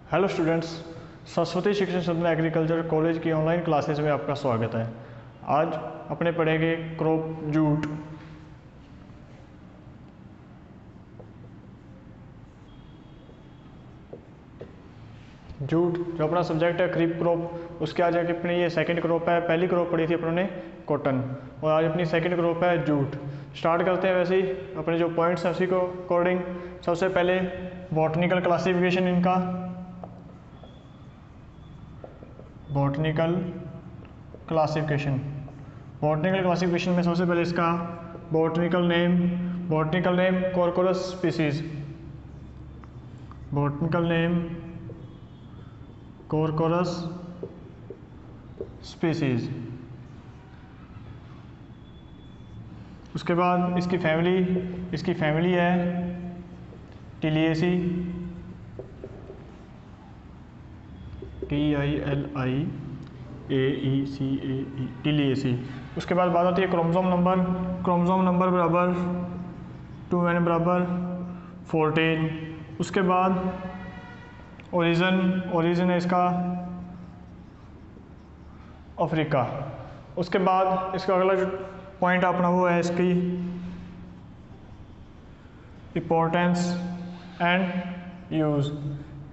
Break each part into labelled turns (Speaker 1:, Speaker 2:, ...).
Speaker 1: Hello students, Saraswati शिक्षण सदन agriculture college की ऑनलाइन क्लासेस में आपका स्वागत है। आज अपने पढ़ेंगे क्रॉप जूट। जूट जो अपना सब्जेक्ट है खरीफ क्रॉप, उसके आज जाके अपनी ये सेकंड क्रॉप है। पहली क्रॉप पढ़ी थी अपनों ने कॉटन, और आज अपनी सेकंड क्रॉप है जूट। स्टार्ट करते हैं वैसे ही अपने जो पॉइंट्स हैं उसी को अकॉर्डिंग। सबसे पहले बॉटनिकल क्लासिफिकेशन इनका। बॉटनिकल क्लासिफिकेशन में सबसे पहले इसका botanical name Corchorus species. Botanical name Corchorus species. उसके बाद इसकी फैमिली है टिलिएसी, TILIAECAE, टिलिएसी। उसके बाद बात आती है क्रोमोसोम नंबर बराबर 2n बराबर 14। उसके बाद ओरिजिन है इसका अफ्रीका। उसके बाद इसका अगला जो पॉइंट अपना वो है इसकी इम्पोर्टेंस एंड यूज़,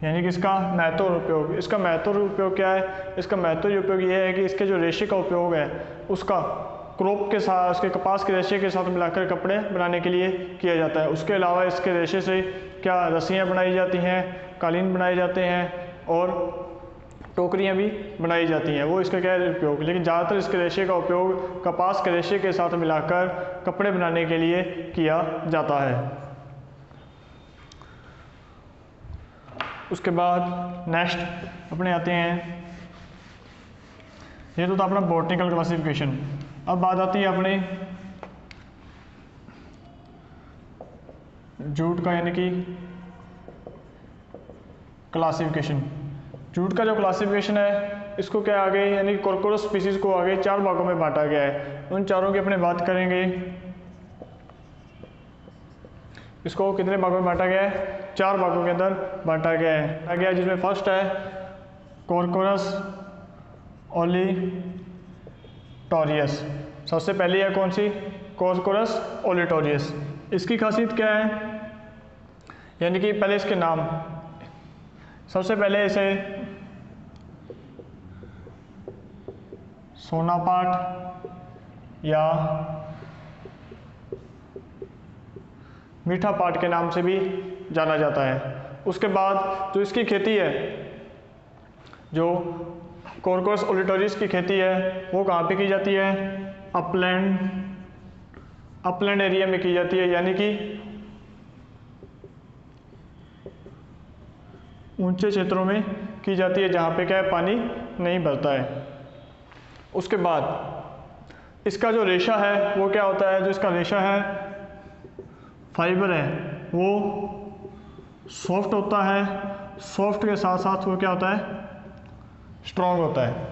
Speaker 1: यानी कि इसका महत्व और उपयोग। इसका महत्व और उपयोग क्या है? इसका महत्व और उपयोग ये है कि इसके जो रेशे का उपयोग है उसका क्रॉप के साथ, उसके कपास के रेशे के साथ मिलाकर कपड़े बनाने के लिए किया जाता है। उसके अलावा इसके रेशे से क्या रस्सियाँ बनाई जाती हैं, कालीन बनाए जाते हैं और टोकरियाँ भी बनाई जाती हैं। वो इसका क्या है उपयोग। लेकिन ज़्यादातर इसके रेशे का उपयोग कपास के रेशे के साथ मिलाकर कपड़े बनाने के लिए किया जाता है। उसके बाद नेक्स्ट अपने आते हैं, ये तो था अपना बॉटनिकल क्लासिफिकेशन। अब बात आती है अपने जूट का, यानी कि क्लासिफिकेशन। जूट का जो क्लासिफिकेशन है इसको क्या आगे, यानी कॉर्कोरस स्पीसीज को आगे 4 भागों में बांटा गया है। उन चारों की अपने बात करेंगे। इसको कितने भागों में बांटा गया है? 4 भागों के अंदर बांटा गया है। जिसमें फर्स्ट है कॉर्कोरस ओलिटोरियस। सबसे पहली है कौन सी? Corchorus olitorius. इसकी खासियत क्या है, यानी कि पहले इसके नाम। सबसे पहले इसे सोनापाट या मीठा पाट के नाम से भी जाना जाता है। उसके बाद जो इसकी खेती है, जो कॉर्कोरस ओलिटोरियस की खेती है वो कहाँ पे की जाती है? अपलैंड एरिया में की जाती है, यानी कि ऊंचे क्षेत्रों में की जाती है जहाँ पे क्या है पानी नहीं भरता है। उसके बाद इसका जो रेशा है वो क्या होता है? जो इसका रेशा है, फाइबर है, वो सॉफ्ट होता है। सॉफ्ट के साथ साथ वो क्या होता है? स्ट्रॉन्ग होता है।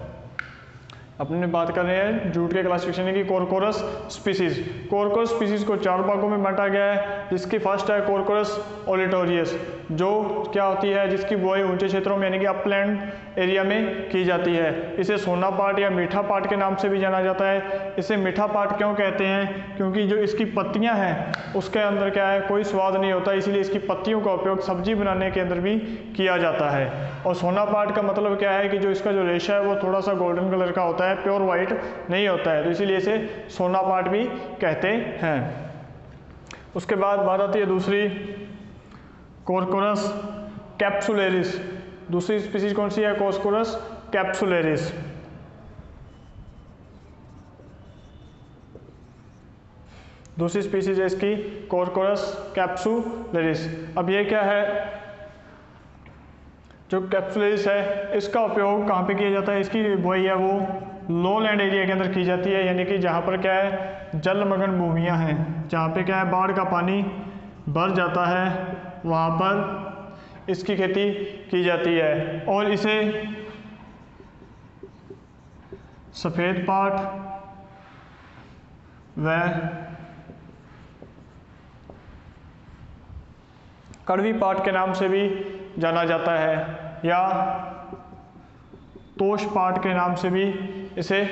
Speaker 1: अपने बात कर रहे हैं जूट के क्लासिफिकेशन की कॉर्कोरस स्पीसीज। कॉर्कोरस स्पीसीज को 4 भागों में बांटा गया है, जिसकी फर्स्ट है कॉर्कोरस ओलिटोरियस, जो क्या होती है, जिसकी बुआई ऊंचे क्षेत्रों में यानी कि अपलैंड एरिया में की जाती है। इसे सोना पाट या मीठा पाट के नाम से भी जाना जाता है। इसे मीठा पाट क्यों कहते हैं? क्योंकि जो इसकी पत्तियां हैं उसके अंदर क्या है, कोई स्वाद नहीं होता, इसलिए इसकी पत्तियों का उपयोग सब्जी बनाने के अंदर भी किया जाता है। और सोना पाट का मतलब क्या है कि जो इसका जो रेशा है वो थोड़ा सा गोल्डन कलर का होता है, प्योर वाइट नहीं होता है, तो इसीलिए इसे सोना पाट भी कहते हैं। उसके बाद बात आती है दूसरी, कॉर्कोरस कैप्सुलेरिस। दूसरी स्पीसीज कौन सी है? Corchorus capsularis. दूसरी स्पीसीज है इसकी कॉर्कोरस कैप्सुलेरिस। अब ये क्या है, जो कैप्सुलेरिस है इसका उपयोग कहाँ पे किया जाता है? इसकी बुआई है वो लो लैंड एरिया के अंदर की जाती है, यानी कि जहाँ पर क्या है जलमग्न भूमियाँ हैं, जहाँ पे क्या है बाढ़ का पानी भर जाता है, वहाँ पर इसकी खेती की जाती है। और इसे सफ़ेद पाट व कड़वी पाट के नाम से भी जाना जाता है। या तोश पाट के नाम से भी इसे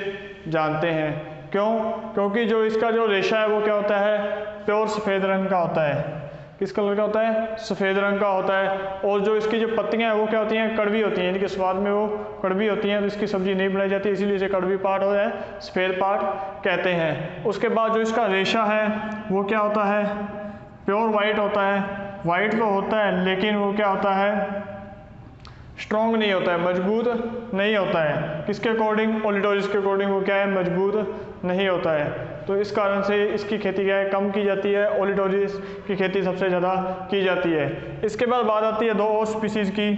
Speaker 1: जानते हैं। क्यों? क्योंकि जो इसका जो रेशा है वो क्या होता है, प्योर सफ़ेद रंग का होता है। किस कलर का होता है? सफ़ेद रंग का होता है। और जो इसकी जो पत्तियां हैं वो क्या होती हैं, कड़वी होती हैं, यानी कि स्वाद में वो कड़वी होती हैं, तो इसकी सब्जी नहीं बनाई जाती, इसीलिए इसे कड़वी पाट हो जाए सफ़ेद पाट कहते हैं। उसके बाद जो इसका रेशा है वो क्या होता है, प्योर वाइट होता है। वाइट तो होता है लेकिन वो क्या होता है, स्ट्रॉन्ग नहीं होता है, मजबूत नहीं होता है। किसके अकॉर्डिंग? ओलिटोरियस के अकॉर्डिंग वो क्या है, मजबूत नहीं होता है। तो इस कारण से इसकी खेती क्या है, कम की जाती है। ओलिटोरियस की खेती सबसे ज़्यादा की जाती है। इसके बाद बात आती है दो और स्पीसीज़ की।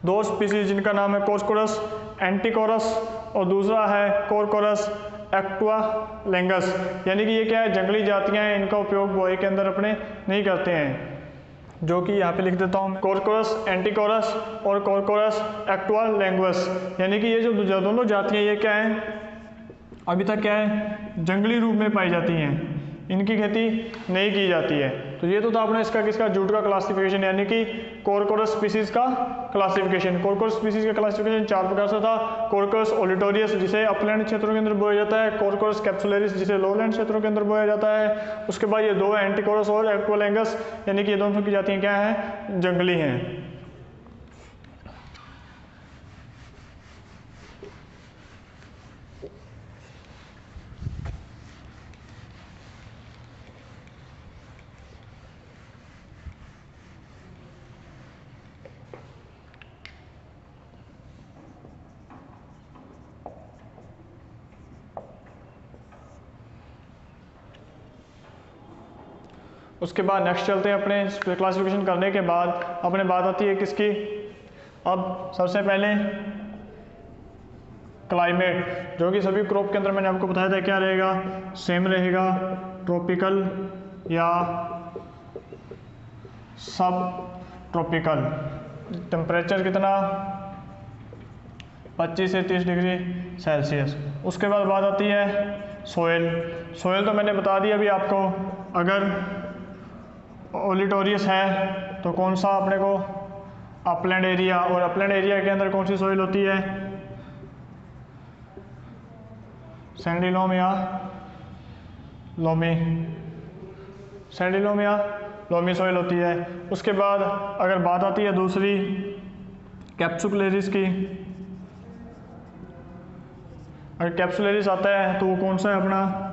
Speaker 1: दो स्पीसीज़ जिनका नाम है कोर्कोरस एंटिकोरस और दूसरा है कोर्कोरस एक्वालेंगस। यानी कि ये क्या है, जंगली जातियाँ हैं, इनका उपयोग बुआई के अंदर अपने नहीं करते हैं, जो कि यहाँ पे लिख देता हूँ मैं, कोर्कोरस एंटिकोरस और कोर्कोरस एक्वालेंगस। यानी कि ये जो दोनों जातियाँ ये क्या हैं, अभी तक क्या है, जंगली रूप में पाई जाती हैं, इनकी खेती नहीं की जाती है। तो ये तो था अपने इसका किसका, जूट का क्लासिफिकेशन, यानी कि कोर्कोरस स्पीसीज का क्लासिफिकेशन। कोर्कोरस स्पीसीज का क्लासिफिकेशन 4 प्रकार से था। कोर्कोरस ओलिटोरियस जिसे अपलैंड क्षेत्रों के अंदर बोया जाता है, कोर्कोरस कैप्सुलरिस जिसे लोलैंड क्षेत्रों के अंदर बोया जाता है। उसके बाद ये दो एंटिकोरस और एक्वालेंगस, यानी कि ये दोनों की जातियाँ क्या हैं, जंगली हैं। उसके बाद नेक्स्ट चलते हैं अपने क्लासिफिकेशन करने के बाद अपने बात आती है किसकी, अब सबसे पहले क्लाइमेट, जो कि सभी क्रॉप के अंदर मैंने आपको बताया था क्या रहेगा, सेम रहेगा, ट्रॉपिकल या सब ट्रॉपिकल। टेम्परेचर कितना, 25 से 30 डिग्री सेल्सियस। उसके बाद बात आती है सोयल। सोयल तो मैंने बता दिया अभी आपको, अगर ओलिटोरियस है तो कौन सा अपने को, अपलैंड एरिया, और अपलैंड एरिया के अंदर कौन सी सोइल होती है, सैंडी लोम या लोमी, सैंडी लोम या लोमी सोइल होती है। उसके बाद अगर बात आती है दूसरी कैप्सुलरिस की, अगर कैप्सुलरिस आता है तो वो कौन सा है अपना,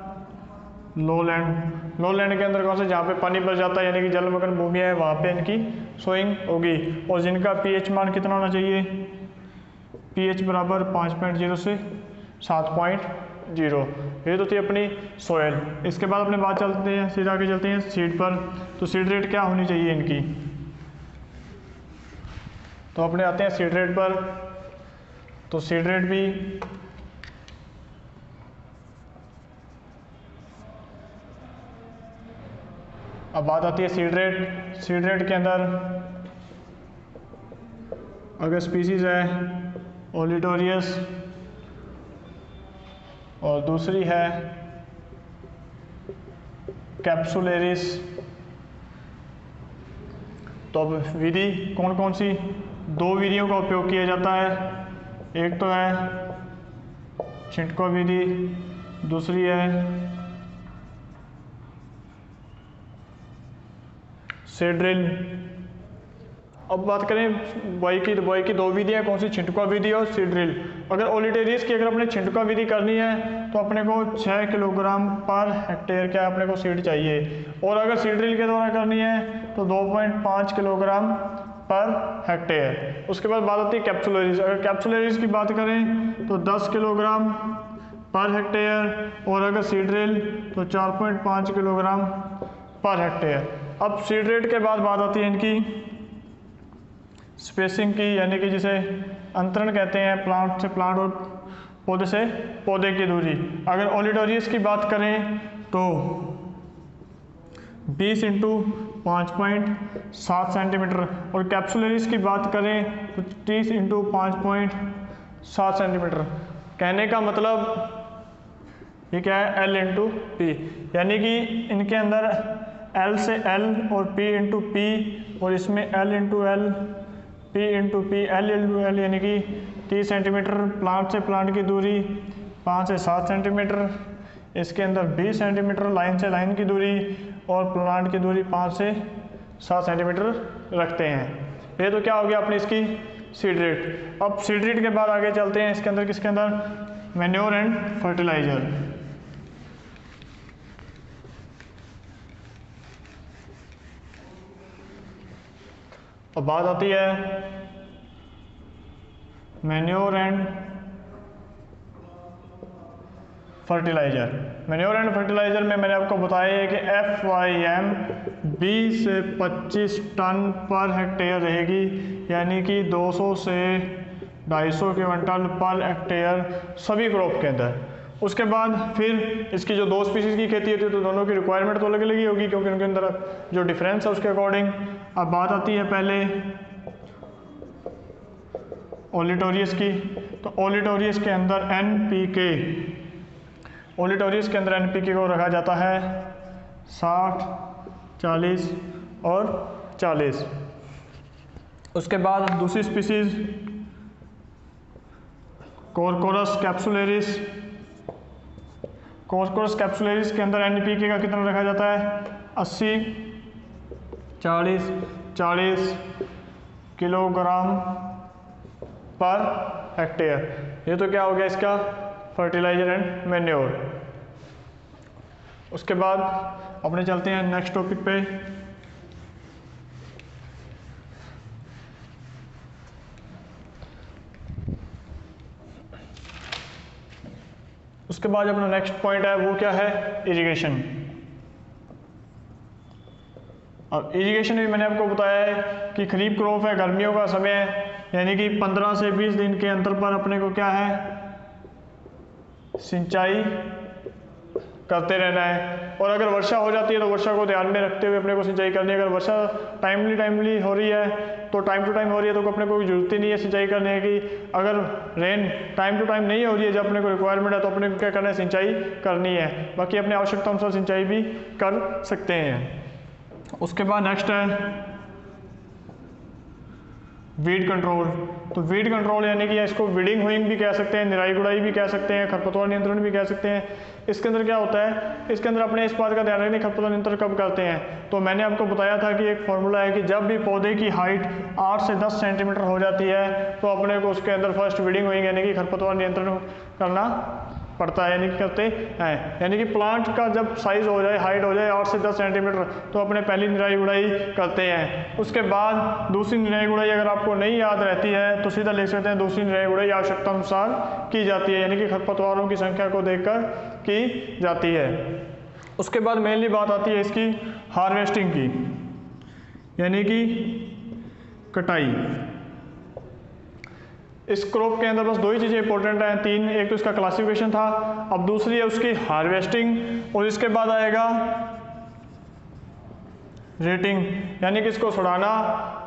Speaker 1: लोलैंड। लोलैंड के अंदर कौन से, जहाँ पे पानी भर जाता है यानी कि जलमग्न भूमि है, वहाँ पे इनकी सोइंग होगी। और जिनका पीएच मान कितना होना चाहिए, पीएच बराबर 5.0 से 7.0। ये तो थी अपनी सोयल। इसके बाद अपने बात चलते हैं, सीधा आगे चलते हैं सीड पर। तो सीड रेट क्या होनी चाहिए इनकी, तो अपने आते हैं सीड रेट पर। तो सीड रेट भी अब बात आती है सीड रेट। सीड रेट के अंदर अगर स्पीसीज है ओलिटोरियस और दूसरी है कैप्सुलरिस, तो अब विधि कौन कौन सी, दो विधियों का उपयोग किया जाता है। एक तो है छिटको विधि, दूसरी है सीड ड्रिल। अब बात करें बुआई की, तो बुआई की दो विधियाँ कौन सी, छिटका विधि और सीड ड्रिल। अगर ओलिटोरियस की अगर अपने छिटका विधि करनी है तो अपने को 6 किलोग्राम पर हेक्टेयर क्या अपने को सीड चाहिए, और अगर सीड ड्रिल के द्वारा करनी है तो 2.5 किलोग्राम पर हेक्टेयर। उसके बाद बात आती है कैप्सुलरिस। अगर कैप्सुलरिस की बात करें तो 10 किलोग्राम पर हेक्टेयर, और अगर सीड ड्रिल तो 4.5 किलोग्राम पर हेक्टेयर। अब सीड रेट के बाद बात आती है इनकी स्पेसिंग की, यानी कि जिसे अंतरण कहते हैं, प्लांट से प्लांट और पौधे से पौधे की दूरी। अगर ओलिटोरियस की बात करें तो 20 × 5.7 सेंटीमीटर, और कैप्सुलरिस की बात करें तो 30 × 5.7 सेंटीमीटर। कहने का मतलब ये क्या है, L × P, यानी कि इनके अंदर L से L और P × P, और इसमें L × L P into P L into L, यानी कि 30 सेंटीमीटर। प्लांट से प्लांट की दूरी 5 से 7 सेंटीमीटर, इसके अंदर 20 सेंटीमीटर लाइन से लाइन की दूरी, और प्लांट की दूरी 5 से 7 सेंटीमीटर रखते हैं। ये तो क्या हो गया अपनी इसकी सीड रेट। अब सीड रेट के बाद आगे चलते हैं इसके अंदर, किसके अंदर, मैन्योर एंड फर्टिलाइजर। अब बात आती है manure and fertiliser. Manure and fertiliser में मैंने आपको बताया है कि FYM 20 से 25 टन पर हेक्टेयर रहेगी, यानी कि 200 से 250 क्विंटल पर हेक्टेयर सभी क्रॉप के अंदर। उसके बाद फिर इसकी जो दो स्पीसीज की खेती होती है तो दोनों की रिक्वायरमेंट तो अलग अलग ही होगी, क्योंकि उनके अंदर जो डिफरेंस है उसके अकॉर्डिंग। अब बात आती है पहले ओलिटोरियस की। तो ओलिटोरियस के अंदर NPK, ओलिटोरियस के अंदर NPK को रखा जाता है 60, 40 और 40। उसके बाद दूसरी species Corchorus capsularis. Corchorus capsularis के अंदर NPK का कितना रखा जाता है, 80, 40, 40 किलोग्राम पर हेक्टेयर। ये तो क्या हो गया इसका फर्टिलाइजर एंड मैन्योर। उसके बाद अपने चलते हैं नेक्स्ट टॉपिक पे। उसके बाद अपना नेक्स्ट पॉइंट है वो क्या है, इरिगेशन। अब इरिगेशन भी मैंने आपको बताया है कि खरीफ क्रॉप है, गर्मियों का समय है, यानी कि 15 से 20 दिन के अंतर पर अपने को क्या है, सिंचाई करते रहना है। और अगर वर्षा हो जाती है तो वर्षा को ध्यान में रखते हुए अपने को सिंचाई करनी है। अगर वर्षा टाइमली हो रही है तो टाइम टू टाइम हो रही है तो अपने को जरूरत ही नहीं है सिंचाई करने की। अगर रेन टाइम टू टाइम नहीं हो रही है, जब अपने को रिक्वायरमेंट है, तो अपने को क्या करना है, सिंचाई करनी है। बाकी अपने आवश्यकता अनुसार सिंचाई भी कर सकते हैं। उसके बाद नेक्स्ट है वीड कंट्रोल। तो वीड कंट्रोल यानी कि इसको वीडिंग हुइंग भी कह सकते हैं, निराई गुड़ाई भी कह सकते हैं, खरपतवार नियंत्रण भी कह सकते हैं। इसके अंदर क्या होता है, इसके अंदर अपने इस बात का ध्यान रखना खरपतवार नियंत्रण कब करते हैं। तो मैंने आपको बताया था कि एक फॉर्मूला है कि जब भी पौधे की हाइट 8 से 10 सेंटीमीटर हो जाती है तो अपने को उसके अंदर फर्स्ट वीडिंग हुइंग यानी कि खरपतवार नियंत्रण करना पड़ता है, यानी कि करते हैं। यानी कि प्लांट का जब साइज हो जाए, हाइट हो जाए 8 से 10 सेंटीमीटर तो अपने पहली निराई गुड़ाई करते हैं। उसके बाद दूसरी निराई गुड़ाई अगर आपको नहीं याद रहती है तो सीधा लिख सकते हैं दूसरी निराई गुड़ाई आवश्यकता अनुसार की जाती है, यानी कि खरपतवारों की संख्या को देखकर की जाती है। उसके बाद मेनली बात आती है इसकी हार्वेस्टिंग की, यानी कि कटाई। इस क्रॉप के अंदर बस दो ही चीज़ें इंपॉर्टेंट हैं, तीन। एक तो इसका क्लासिफिकेशन था, अब दूसरी है उसकी हार्वेस्टिंग, और इसके बाद आएगा रेटिंग, यानी कि इसको छुड़ाना,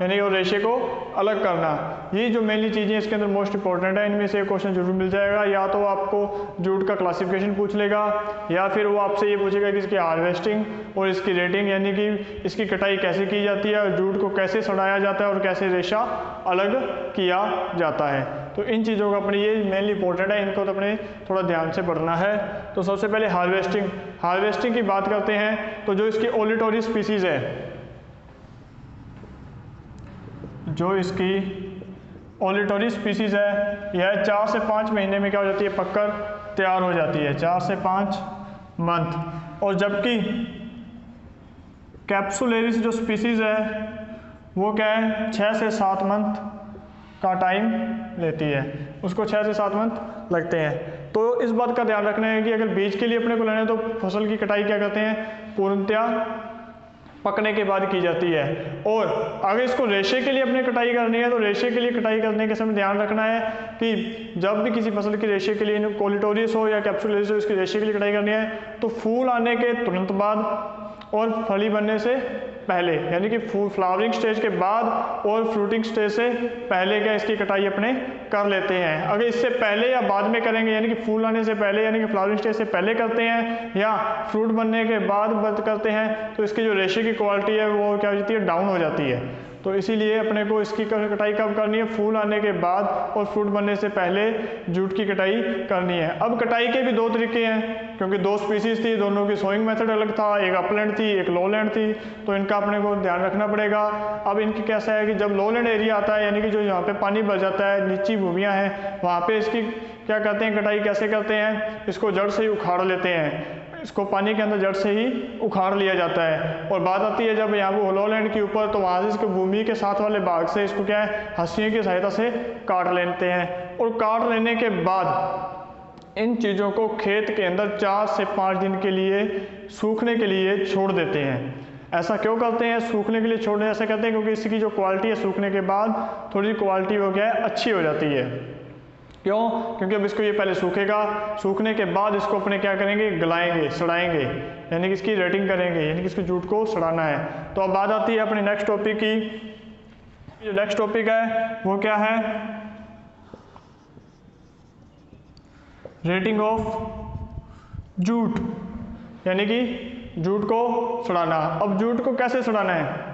Speaker 1: यानी और रेशे को अलग करना। ये जो मेनली चीज़ें इसके अंदर मोस्ट इंपॉर्टेंट है। इनमें से एक क्वेश्चन जरूर मिल जाएगा, या तो आपको जूट का क्लासिफिकेशन पूछ लेगा, या फिर वो आपसे ये पूछेगा कि इसकी हार्वेस्टिंग और इसकी रेटिंग, यानी कि इसकी कटाई कैसे की जाती है, और जूट को कैसे सड़ाया जाता है, और कैसे रेशा अलग किया जाता है। तो इन चीज़ों का अपने ये मेनली इंपॉर्टेंट है, इनको तो अपने थोड़ा ध्यान से पढ़ना है। तो सबसे पहले हार्वेस्टिंग की बात करते हैं। तो जो इसकी ओलिटोरी स्पीसीज है, जो इसकी ओलिटोरी स्पीसीज है, यह 4 से 5 महीने में क्या हो जाती है, पककर तैयार हो जाती है, 4 से 5 मंथ। और जबकि कैप्सुलरिस जो स्पीसीज है वो क्या है, 6 से 7 मंथ का टाइम लेती है, उसको 6 से 7 मंथ लगते हैं। तो इस बात का ध्यान रखना है कि अगर बीज के लिए अपने को लेना है तो फसल की कटाई क्या करते हैं, पूर्णतया पकने के बाद की जाती है। और अगर इसको रेशे के लिए अपने कटाई करनी है तो रेशे के लिए कटाई करने के समय ध्यान रखना है कि जब भी किसी फसल की रेशे के लिए कोलिटोरियस हो या कैप्सुलरिस हो, इसकी रेशे के लिए कटाई करनी है तो फूल आने के तुरंत बाद और फली बनने से पहले, यानी कि फ्लावरिंग स्टेज के बाद और फ्रूटिंग स्टेज से पहले क्या इसकी कटाई अपने कर लेते हैं। अगर इससे पहले या बाद में करेंगे, यानी कि फूल आने से पहले यानी कि फ्लावरिंग स्टेज से पहले करते हैं या फ्रूट बनने के बाद करते हैं, तो इसकी जो रेशे की क्वालिटी है वो क्या हो जाती है, डाउन हो जाती है। तो इसीलिए अपने को इसकी कटाई कब करनी है, फूल आने के बाद और फ्रूट बनने से पहले जूट की कटाई करनी है। अब कटाई के भी दो तरीके हैं, क्योंकि दो स्पीसीज थी, दोनों की सोइंग मेथड अलग था, एक अपलैंड थी एक लोलैंड थी, तो इनका अपने को ध्यान रखना पड़ेगा। अब इनकी कैसा है कि जब लोलैंड एरिया आता है, यानी कि जो यहाँ पे पानी भर जाता है, नीची भूमियाँ हैं, वहाँ पे इसकी क्या करते हैं, कटाई कैसे करते हैं, इसको जड़ से ही उखाड़ लेते हैं, इसको पानी के अंदर जड़ से ही उखाड़ लिया जाता है। और बात आती है जब यहाँ वो लोलैंड के ऊपर, तो वहाँ से इसको भूमि के साथ वाले भाग से इसको क्या है, हंसियों की सहायता से काट लेते हैं। और काट लेने के बाद इन चीज़ों को खेत के अंदर 4 से 5 दिन के लिए सूखने के लिए छोड़ देते हैं। ऐसा क्यों करते हैं, सूखने के लिए छोड़ने ऐसा कहते हैं क्योंकि इसकी जो क्वालिटी है सूखने के बाद थोड़ी क्वालिटी हो गया है अच्छी हो जाती है। क्यों, क्योंकि अब इसको ये पहले सूखेगा, सूखने के बाद इसको अपने क्या करेंगे, गलाएंगे, सड़ाएंगे, यानी कि इसकी रेटिंग करेंगे, यानी कि इसके जूट को सड़ाना है। तो अब बात आती है अपने नेक्स्ट टॉपिक की। जो नेक्स्ट टॉपिक है वो क्या है, रेटिंग ऑफ जूट, यानी कि जूट को सड़ाना। अब जूट को कैसे सड़ाना है,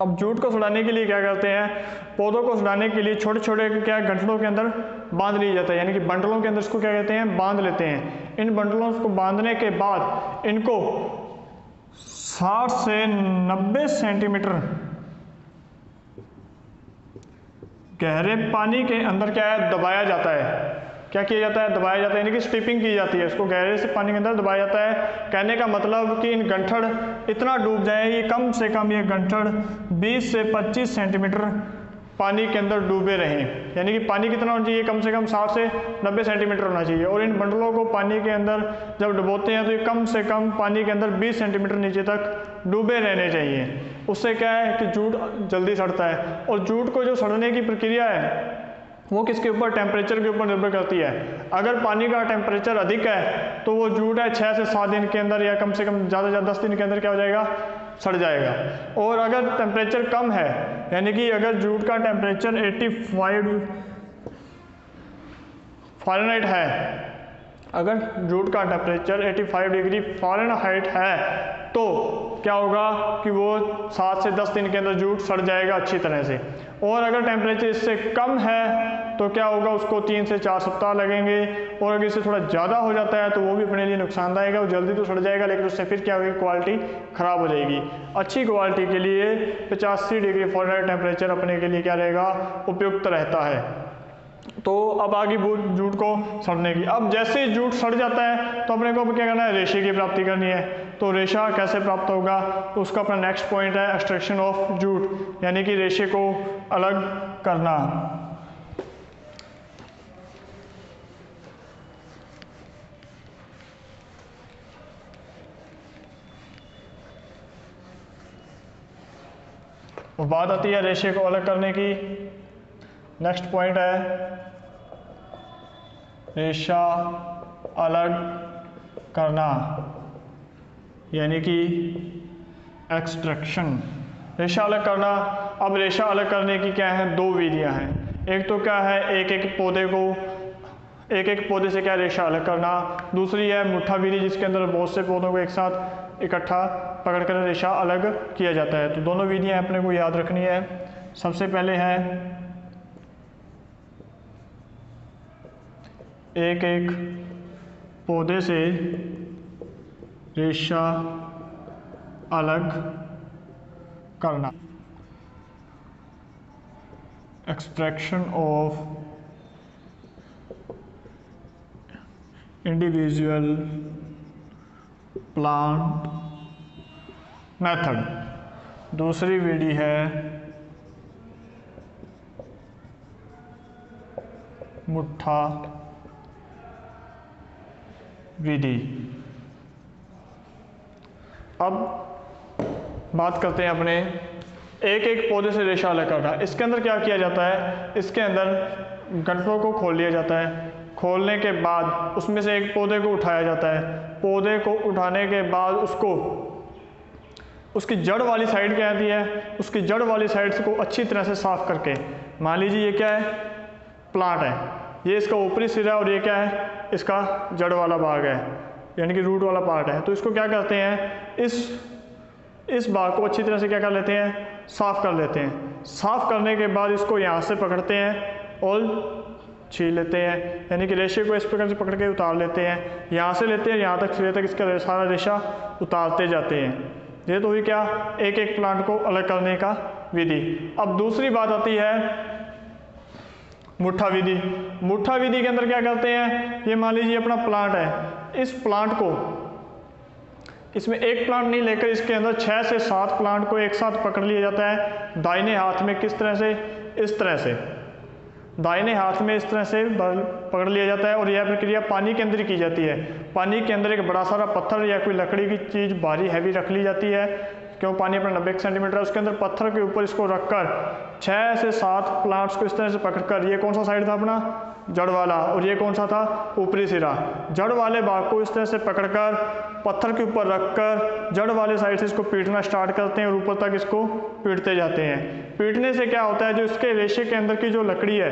Speaker 1: अब जूट को सड़ाने के लिए क्या करते हैं, पौधों को सड़ाने के लिए छोटे छोटे क्या गठड़ों के अंदर बांध लिया जाता है, यानी कि बंडलों के अंदर इसको क्या कहते हैं, बांध लेते हैं। इन बंडलों को बांधने के बाद इनको 60 से 90 सेंटीमीटर गहरे पानी के अंदर क्या है, दबाया जाता है। क्या किया जाता है, दबाया जाता है, यानी कि स्टिपिंग की जाती है, इसको गहरे से पानी के अंदर दबाया जाता है। कहने का मतलब कि इन गंठड़ इतना डूब जाए, ये कम से कम ये गंठड़ 20 से 25 सेंटीमीटर पानी के अंदर डूबे रहें, यानी कि पानी कितना होना चाहिए, कम से कम 60 से 90 सेंटीमीटर होना चाहिए। और इन बंडलों को पानी के अंदर जब डुबोते हैं तो ये कम से कम पानी के अंदर 20 सेंटीमीटर नीचे तक डूबे रहने चाहिए। उससे क्या है कि जूट जल्दी सड़ता है। और जूट को जो सड़ने की प्रक्रिया है वो किसके ऊपर, टेम्परेचर के ऊपर निर्भर करती है। अगर पानी का टेम्परेचर अधिक है तो वो जूट है 6 से 7 दिन के अंदर या कम से कम ज़्यादा से ज़्यादा 10 दिन के अंदर क्या हो जाएगा, सड़ जाएगा। और अगर टेम्परेचर कम है, यानी कि अगर जूट का टेम्परेचर 85 फ़ारेनहाइट है, अगर जूट का टेम्परेचर 85 डिग्री फ़ारेनहाइट है तो क्या होगा कि वो 7 से 10 दिन के अंदर जूट सड़ जाएगा अच्छी तरह से। और अगर टेम्परेचर इससे कम है तो क्या होगा, उसको 3 से 4 सप्ताह लगेंगे। और अगर इससे थोड़ा ज़्यादा हो जाता है तो वो भी अपने लिए नुकसानदायक है, वो जल्दी तो सड़ जाएगा लेकिन उससे फिर क्या होगी, क्वालिटी ख़राब हो जाएगी। अच्छी क्वालिटी के लिए 85 डिग्री फ़ारेनहाइट टेम्परेचर अपने के लिए क्या रहेगा, उपयुक्त रहता है। तो अब आगे जूट को सड़ने की, अब जैसे जूट सड़ जाता है तो अपने को क्या करना है, रेशे की प्राप्ति करनी है। तो रेशा कैसे प्राप्त होगा, तो उसका अपना नेक्स्ट पॉइंट है एक्सट्रैक्शन ऑफ जूट, यानी कि रेशे को अलग करना। और बात आती है रेशे को अलग करने की, नेक्स्ट पॉइंट है रेशा अलग करना, यानी कि एक्सट्रैक्शन, रेशा अलग करना। अब रेशा अलग करने की क्या है, 2 विधियां हैं। एक तो क्या है, एक एक पौधे से क्या रेशा अलग करना। दूसरी है मुट्ठा विधि, जिसके अंदर बहुत से पौधों को एक साथ इकट्ठा पकड़कर रेशा अलग किया जाता है। तो दोनों विधियां अपने को याद रखनी है। सबसे पहले है एक एक पौधे से रेशा अलग करना, extraction of individual plant method. दूसरी विधि है मुट्ठा विधि। अब बात करते हैं अपने एक एक पौधे से रेशा अलग करना। इसके अंदर क्या किया जाता है, इसके अंदर गंठलों को खोल लिया जाता है। खोलने के बाद उसमें से एक पौधे को उठाया जाता है। पौधे को उठाने के बाद उसको उसकी जड़ वाली साइड क्या आती है, उसकी जड़ वाली साइड को अच्छी तरह से साफ करके, मान लीजिए ये क्या है, प्लांट है, ये इसका ऊपरी सिरा और ये क्या है, इसका जड़ वाला भाग है, यानी कि रूट वाला पार्ट है। तो इसको क्या करते हैं, इस भाग को अच्छी तरह से क्या कर लेते हैं, साफ़ कर लेते हैं। साफ़ करने के बाद इसको यहाँ से पकड़ते हैं और छील लेते हैं, यानी कि रेशे को इस प्रकार से पकड़ के उतार लेते हैं। यहाँ से लेते हैं यहाँ तक, सिरे तक इसका सारा रेशा उतारते जाते हैं। ये तो हुई क्या, एक एक प्लांट को अलग करने का विधि। अब दूसरी बात आती है मुट्ठा विधि। मुट्ठा विधि के अंदर क्या करते हैं, ये मान लीजिए अपना प्लांट है, इस प्लांट को, इसमें एक प्लांट नहीं लेकर इसके अंदर 6 से 7 प्लांट को एक साथ पकड़ लिया जाता है दाहिने हाथ में। किस तरह से, इस तरह से दाहिने हाथ में इस तरह से पकड़ लिया जाता है और यह प्रक्रिया पानी के अंदर ही की जाती है। पानी के अंदर एक बड़ा सारा पत्थर या कोई लकड़ी की चीज़ भारी हैवी रख ली जाती है, क्यों पानी अपना 90 सेंटीमीटर है, उसके अंदर पत्थर के ऊपर इसको रखकर 6 से 7 प्लांट्स को इस तरह से पकड़कर, ये कौन सा साइड था अपना, जड़ वाला, और ये कौन सा था, ऊपरी सिरा, जड़ वाले भाग को इस तरह से पकड़कर पत्थर के ऊपर रखकर जड़ वाले साइड से इसको पीटना स्टार्ट करते हैं और ऊपर तक इसको पीटते जाते हैं। पीटने से क्या होता है, जो इसके रेशे के अंदर की जो लकड़ी है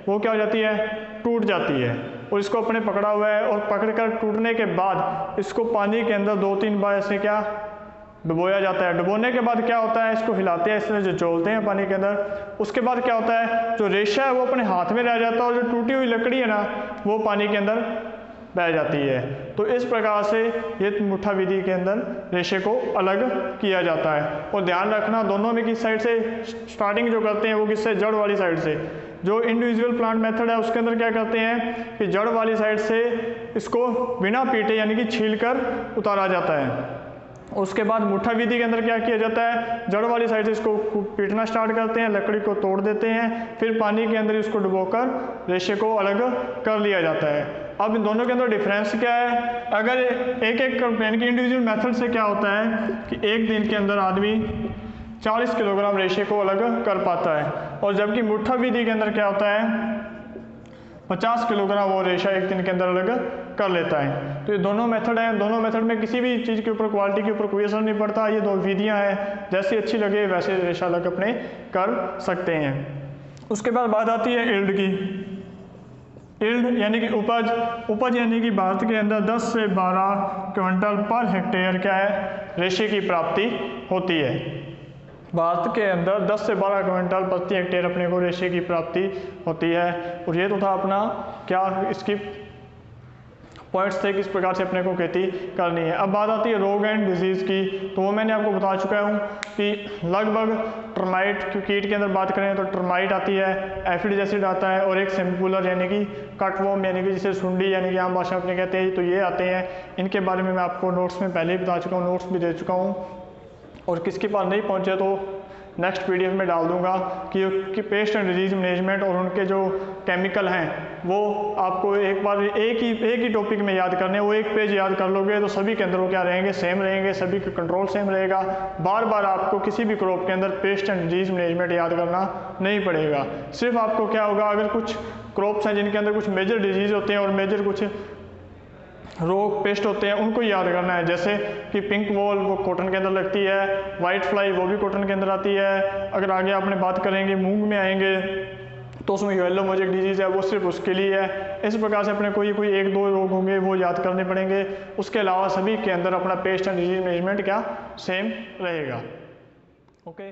Speaker 1: वो क्या हो जाती है, टूट जाती है। और इसको अपने पकड़ा हुआ है और पकड़कर टूटने के बाद इसको पानी के अंदर 2-3 बार ऐसे क्या डुबोया जाता है। डुबोने के बाद क्या होता है, इसको हिलाते हैं, इस तरह से जोलते हैं पानी के अंदर। उसके बाद क्या होता है, जो रेशा है वो अपने हाथ में रह जाता है और जो टूटी हुई लकड़ी है ना वो पानी के अंदर बह जाती है। तो इस प्रकार से ये मुट्ठा विधि के अंदर रेशे को अलग किया जाता है। और ध्यान रखना दोनों में किस साइड से स्टार्टिंग जो करते हैं वो किससे, जड़ वाली साइड से। जो इंडिविजुअल प्लांट मेथड है उसके अंदर क्या करते हैं कि जड़ वाली साइड से इसको बिना पीटे यानी कि छील कर उतारा जाता है। उसके बाद मुट्ठा विधि के अंदर क्या किया जाता है, जड़ वाली साइड से इसको पीटना स्टार्ट करते हैं, लकड़ी को तोड़ देते हैं, फिर पानी के अंदर इसको डुबोकर रेशे को अलग कर लिया जाता है। अब इन दोनों के अंदर डिफरेंस क्या है, अगर एक यानी कि इंडिविजुअल मेथड से क्या होता है कि एक दिन के अंदर आदमी 40 किलोग्राम रेशे को अलग कर पाता है, और जबकि मुट्ठा विधि के अंदर क्या होता है 50 किलोग्राम वो रेशा एक दिन के अंदर अलग कर लेता है। तो ये दोनों मेथड हैं, दोनों मेथड में किसी भी चीज़ के ऊपर, क्वालिटी के ऊपर कोई असर नहीं पड़ता। ये दो विधियां हैं, जैसी अच्छी लगे वैसे रेशा अलग अपने कर सकते हैं। उसके बाद बात आती है यील्ड की। यील्ड यानी कि उपज। उपज यानी कि भारत के अंदर 10 से 12 क्विंटल पर हेक्टेयर क्या है, रेशे की प्राप्ति होती है। भारत के अंदर 10 से 12 क्विंटल प्रति हेक्टेयर अपने को रेशे की प्राप्ति होती है। और ये तो था अपना क्या, इसकी पॉइंट्स थे किस प्रकार से अपने को खेती करनी है। अब बात आती है रोग एंड डिजीज़ की, तो वो मैंने आपको बता चुका हूँ कि लगभग टर्माइट कीट के अंदर बात करें तो टर्माइट आती है, एफिड एसिड आता है, और एक सेम्पुलर यानी कि कटवॉर्म यानी कि जिसे सुंडी यानी कि आम भाषा अपने कहते हैं, तो ये आते हैं। इनके बारे में मैं आपको नोट्स में पहले ही बता चुका हूँ, नोट्स भी दे चुका हूँ, और किसके पास नहीं पहुँचे तो नेक्स्ट पीडीएफ में डाल दूंगा कि पेस्ट एंड डिजीज मैनेजमेंट और उनके जो केमिकल हैं वो आपको एक बार एक ही टॉपिक में याद करने, वो एक पेज याद कर लोगे तो सभी के अंदर वो क्या रहेंगे, सेम रहेंगे, सभी का कंट्रोल सेम रहेगा। बार बार आपको किसी भी क्रॉप के अंदर पेस्ट एंड डिजीज मैनेजमेंट याद करना नहीं पड़ेगा। सिर्फ आपको क्या होगा, अगर कुछ क्रॉप्स हैं जिनके अंदर कुछ मेजर डिजीज होते हैं और मेजर कुछ रोग पेस्ट होते हैं उनको याद करना है। जैसे कि पिंक वॉल वो कॉटन के अंदर लगती है, वाइट फ्लाई वो भी कॉटन के अंदर आती है। अगर आगे आपने बात करेंगे मूंग में आएंगे तो उसमें येलो मोजेक डिजीज़ है, वो सिर्फ उसके लिए है। इस प्रकार से अपने कोई 1-2 रोग होंगे वो याद करने पड़ेंगे। उसके अलावा सभी के अंदर अपना पेस्ट एंड डिजीज मैनेजमेंट क्या सेम रहेगा। ओके।